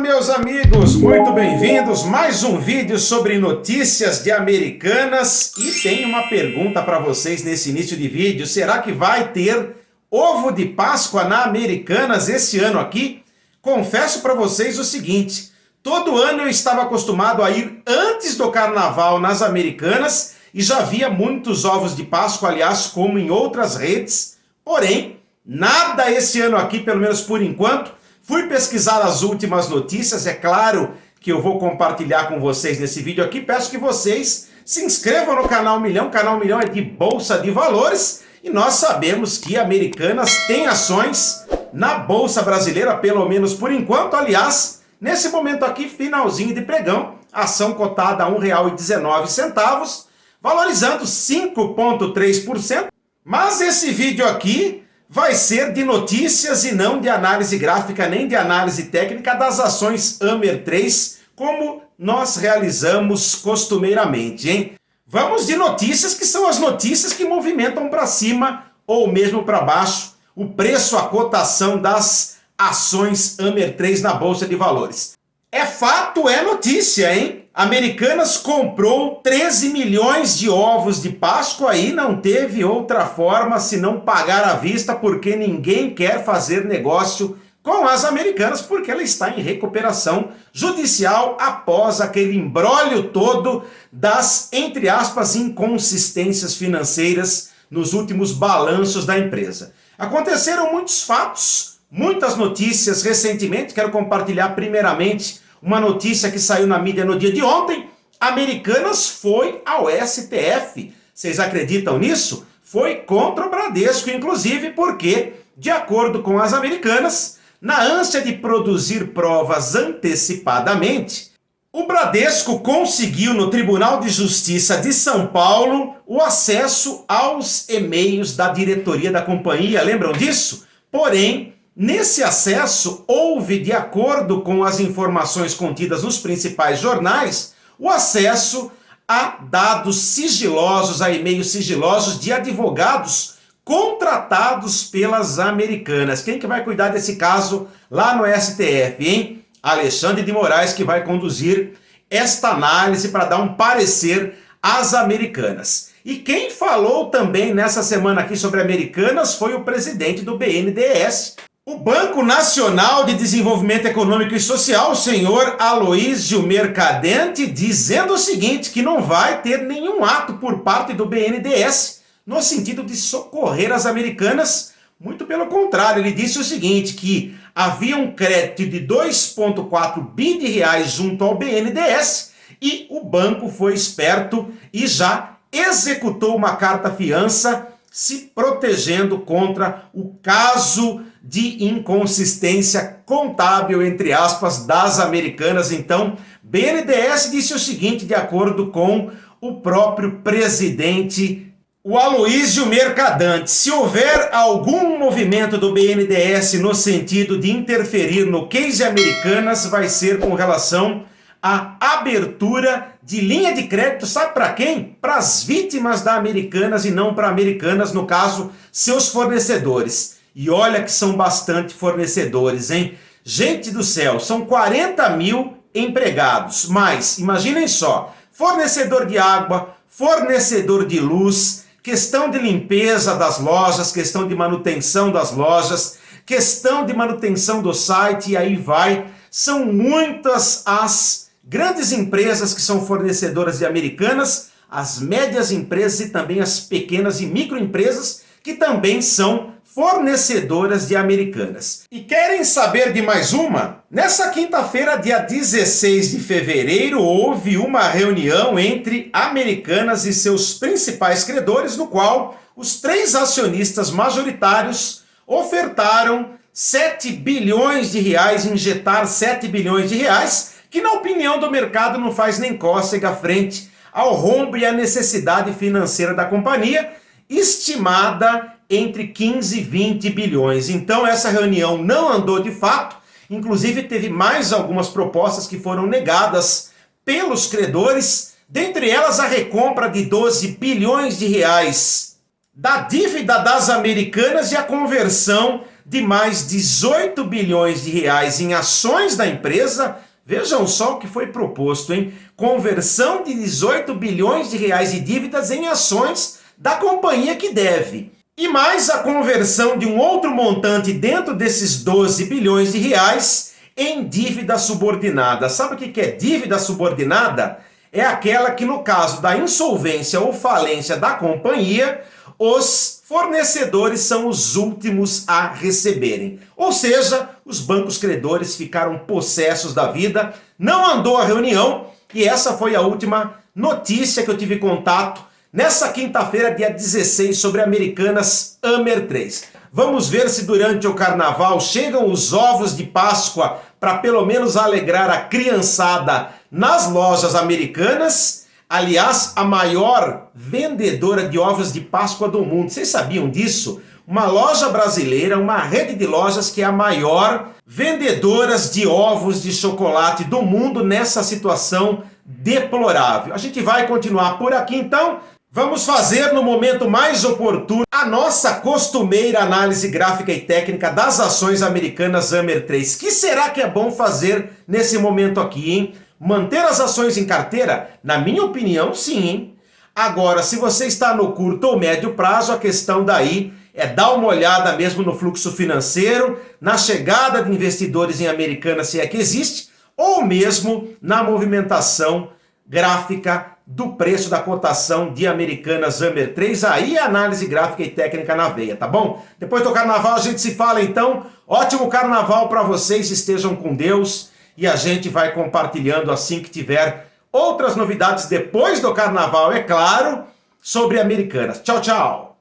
Meus amigos, muito bem-vindos. Mais um vídeo sobre notícias de Americanas. E tem uma pergunta para vocês nesse início de vídeo. Será que vai ter ovo de Páscoa na Americanas esse ano aqui? Confesso para vocês o seguinte: todo ano eu estava acostumado a ir antes do carnaval nas Americanas e já via muitos ovos de Páscoa, aliás, como em outras redes. Porém, nada esse ano aqui, pelo menos por enquanto. Fui pesquisar as últimas notícias, é claro que eu vou compartilhar com vocês nesse vídeo aqui. Peço que vocês se inscrevam no Canal Milhão. O Canal Milhão é de Bolsa de Valores e nós sabemos que Americanas tem ações na Bolsa Brasileira, pelo menos por enquanto. Aliás, nesse momento aqui, finalzinho de pregão, ação cotada a R$ 1,19, valorizando 5,3%. Mas esse vídeo aqui vai ser de notícias e não de análise gráfica nem de análise técnica das ações Amer 3, como nós realizamos costumeiramente, hein? Vamos de notícias, que são as notícias que movimentam para cima ou mesmo para baixo o preço, a cotação das ações Amer 3 na Bolsa de Valores. É fato, é notícia, hein? Americanas comprou 13 milhões de ovos de Páscoa e não teve outra forma senão pagar à vista, porque ninguém quer fazer negócio com as Americanas, porque ela está em recuperação judicial após aquele imbróglio todo das, entre aspas, inconsistências financeiras nos últimos balanços da empresa. Aconteceram muitos fatos, muitas notícias recentemente. Quero compartilhar primeiramente uma notícia que saiu na mídia no dia de ontem. Americanas foi ao STF. Vocês acreditam nisso? Foi contra o Bradesco, inclusive, porque, de acordo com as Americanas, na ânsia de produzir provas antecipadamente, o Bradesco conseguiu no Tribunal de Justiça de São Paulo o acesso aos e-mails da diretoria da companhia. Lembram disso? Porém, nesse acesso, houve, de acordo com as informações contidas nos principais jornais, o acesso a dados sigilosos, a e-mails sigilosos de advogados contratados pelas Americanas. Quem que vai cuidar desse caso lá no STF, hein? Alexandre de Moraes, que vai conduzir esta análise para dar um parecer às Americanas. E quem falou também nessa semana aqui sobre Americanas foi o presidente do BNDES, o Banco Nacional de Desenvolvimento Econômico e Social, o senhor Aloísio Mercadante, dizendo o seguinte, que não vai ter nenhum ato por parte do BNDES no sentido de socorrer as Americanas. Muito pelo contrário, ele disse o seguinte, que havia um crédito de 2,4 bi de reais junto ao BNDES e o banco foi esperto e já executou uma carta-fiança se protegendo contra o caso de inconsistência contábil, entre aspas, das Americanas. Então, BNDES disse o seguinte, de acordo com o próprio presidente, o Aloísio Mercadante: se houver algum movimento do BNDES no sentido de interferir no case Americanas, vai ser com relação à abertura de linha de crédito, sabe para quem? Para as vítimas da Americanas e não para Americanas, no caso, seus fornecedores. E olha que são bastante fornecedores, hein? Gente do céu, são 40 mil empregados, mas imaginem só, fornecedor de água, fornecedor de luz, questão de limpeza das lojas, questão de manutenção das lojas, questão de manutenção do site, e aí vai. São muitas as grandes empresas que são fornecedoras de Americanas, as médias empresas e também as pequenas e microempresas que também são fornecedoras de Americanas. E querem saber de mais uma? Nessa quinta-feira, dia 16 de fevereiro, houve uma reunião entre Americanas e seus principais credores, no qual os 3 acionistas majoritários ofertaram 7 bilhões de reais, injetar 7 bilhões de reais, que na opinião do mercado não faz nem cócega frente ao rombo e à necessidade financeira da companhia, estimada entre 15 e 20 bilhões. Então essa reunião não andou de fato, inclusive teve mais algumas propostas que foram negadas pelos credores, dentre elas a recompra de 12 bilhões de reais da dívida das Americanas e a conversão de mais 18 bilhões de reais em ações da empresa. Vejam só o que foi proposto, hein? Conversão de 18 bilhões de reais de dívidas em ações da companhia que deve. E mais a conversão de um outro montante dentro desses 12 bilhões de reais em dívida subordinada. Sabe o que é dívida subordinada? É aquela que, no caso da insolvência ou falência da companhia, os fornecedores são os últimos a receberem. Ou seja, os bancos credores ficaram possessos da vida, não andou a reunião, e essa foi a última notícia que eu tive contato nessa quinta-feira, dia 16, sobre Americanas Amer 3. Vamos ver se durante o carnaval chegam os ovos de Páscoa para pelo menos alegrar a criançada nas lojas americanas. Aliás, a maior vendedora de ovos de Páscoa do mundo. Vocês sabiam disso? Uma loja brasileira, uma rede de lojas que é a maior vendedora de ovos de chocolate do mundo nessa situação deplorável. A gente vai continuar por aqui então. Vamos fazer no momento mais oportuno a nossa costumeira análise gráfica e técnica das ações Americanas Amer 3. Que será que é bom fazer nesse momento aqui, hein? Manter as ações em carteira? Na minha opinião, sim, hein? Agora, se você está no curto ou médio prazo, a questão daí é dar uma olhada mesmo no fluxo financeiro, na chegada de investidores em Americanas, se é que existe, ou mesmo na movimentação gráfica do preço da cotação de Americanas Amer 3, aí a análise gráfica e técnica na veia, tá bom? Depois do carnaval a gente se fala então. Ótimo carnaval para vocês, estejam com Deus, e a gente vai compartilhando assim que tiver outras novidades depois do carnaval, é claro, sobre Americanas. Tchau, tchau!